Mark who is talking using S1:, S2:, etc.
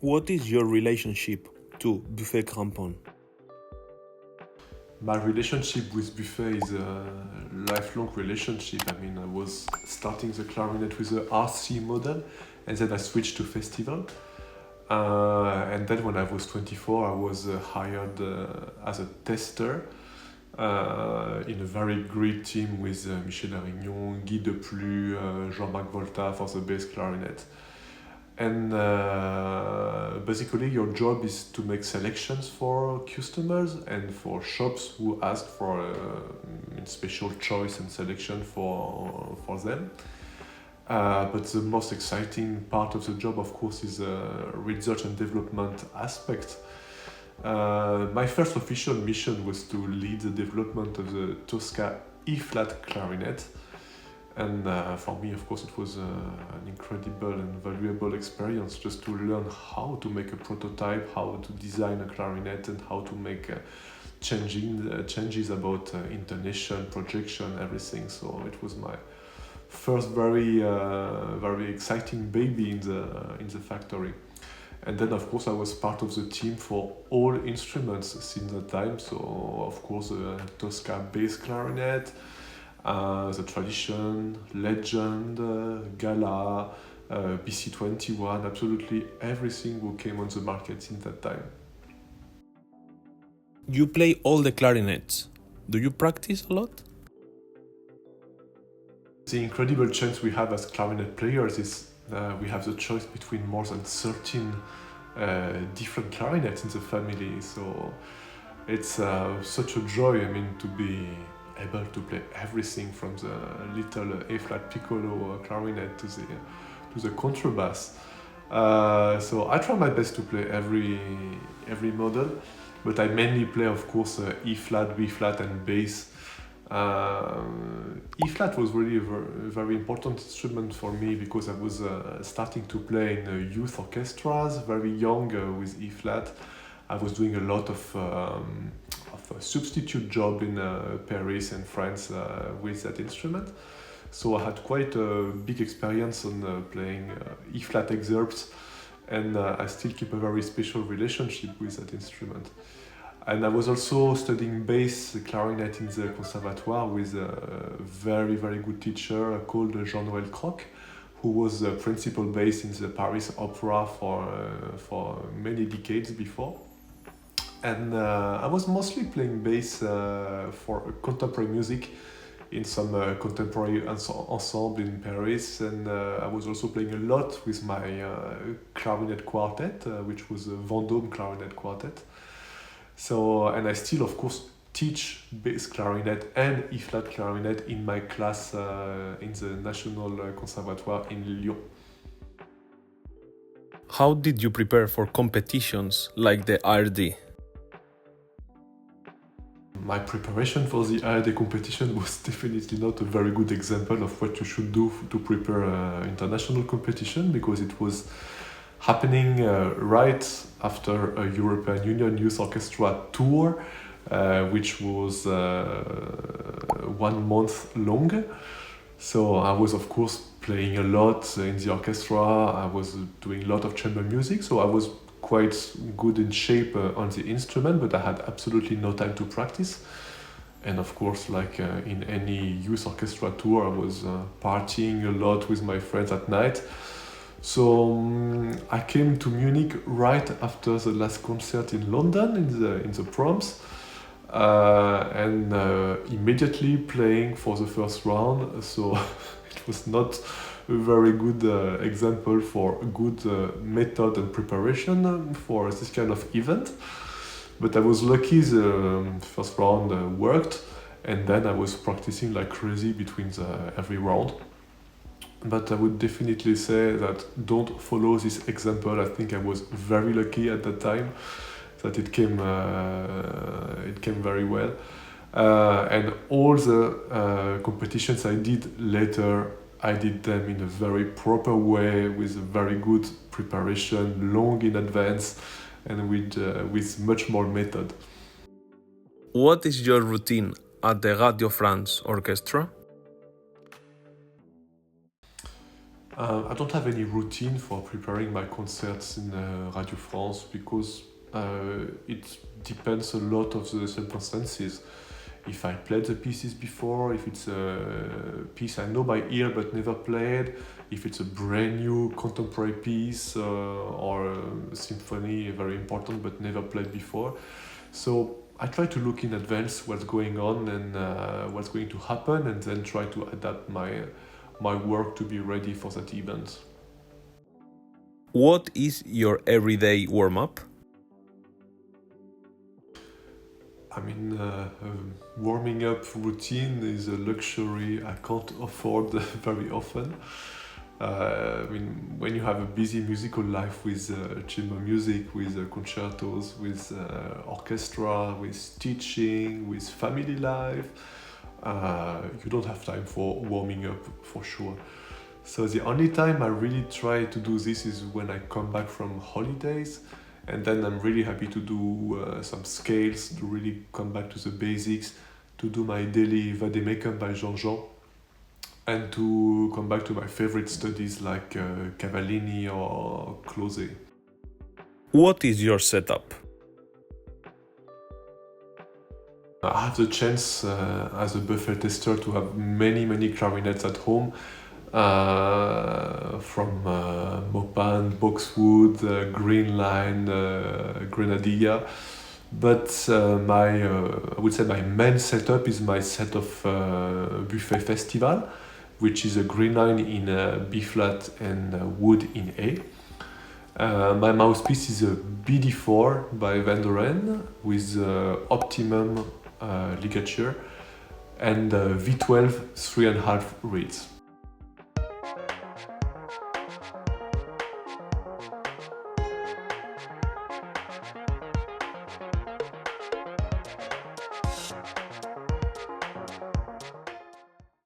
S1: What is your relationship to buffet crampon?
S2: My relationship with buffet is a lifelong relationship. I mean, I was starting the clarinet with the RC model, and then I switched to festival. And then when I was 24, I was hired as a tester in a very great team with Michel Arignon, Guy Deplus, Jean-Marc Volta for the bass clarinet. And basically your job is to make selections for customers and for shops who ask for special choice and selection for them. But the most exciting part of the job, of course, is the research and development aspect. My first official mission was to lead the development of the Tosca E-flat clarinet. And for me, of course, it was an incredible and valuable experience just to learn how to make a prototype, how to design a clarinet, and how to make changes about intonation, projection, everything. So it was my first very exciting baby in the factory. And then, of course, I was part of the team for all instruments since that time. So, of course, the Tosca bass clarinet, the Tradition, Legend, Gala, BC21, absolutely everything who came on the market in that time.
S1: You play all the clarinets. Do you practice a lot?
S2: The incredible chance we have as clarinet players is we have the choice between more than 13 different clarinets in the family. So it's such a joy, I mean, to be able to play everything from the little A-flat piccolo clarinet to the contrabass. So I try my best to play every model, but I mainly play, of course, E-flat, B-flat, and bass. E-flat was really a very important instrument for me because I was starting to play in youth orchestras, very young with E-flat. I was doing a lot of a substitute job in Paris and France with that instrument. So I had quite a big experience on playing E-flat excerpts, and I still keep a very special relationship with that instrument. And I was also studying bass clarinet in the conservatoire with a very, very good teacher called Jean-Noël Croc, who was the principal bass in the Paris Opera for many decades before. And I was mostly playing bass for contemporary music in some contemporary ensemble in Paris, and I was also playing a lot with my clarinet quartet, which was a Vendôme clarinet quartet. So, and I still, of course, teach bass clarinet and E-flat clarinet in my class in the National Conservatoire in Lyon.
S1: How did you prepare for competitions like the ARD?
S2: My preparation for the ARD competition was definitely not a very good example of what you should do to prepare an international competition, because it was happening right after a European Union Youth Orchestra tour, which was 1 month long. So I was, of course, playing a lot in the orchestra. I was doing a lot of chamber music, so I was quite good in shape on the instrument, but I had absolutely no time to practice. And of course, like in any youth orchestra tour, I was partying a lot with my friends at night. So I came to Munich right after the last concert in London in the proms, and immediately playing for the first round. So it was not a very good example for good method and preparation for this kind of event. But I was lucky the first round worked, and then I was practicing like crazy between every round. But I would definitely say that don't follow this example. I think I was very lucky at that time that it came very well. And all the competitions I did later, I did them in a very proper way, with a very good preparation, long in advance, and with much more method.
S1: What is your routine at the Radio France Orchestra?
S2: I don't have any routine for preparing my concerts in Radio France because it depends a lot of the circumstances. If I played the pieces before, if it's a piece I know by ear but never played, if it's a brand new contemporary piece or a symphony, very important but never played before. So I try to look in advance what's going on and what's going to happen, and then try to adapt my work to be ready for that event.
S1: What is your everyday warm-up?
S2: I mean, warming up routine is a luxury I can't afford very often. I mean, when you have a busy musical life with chamber music, with concertos, with orchestra, with teaching, with family life, you don't have time for warming up for sure. So the only time I really try to do this is when I come back from holidays, and then I'm really happy to do some scales, to really come back to the basics, to do my daily vademecum by Jean-Jean, and to come back to my favorite studies like Cavallini or Close.
S1: What is your setup?
S2: I have the chance as a buffet tester to have many clarinets at home, from Mopan, Boxwood, Green Line, Grenadilla. But I would say my main setup is my set of Buffet Festival, which is a Green Line in B flat and Wood in A. My mouthpiece is a BD4 by Van der Ren with optimum ligature and V12 3.5 reeds.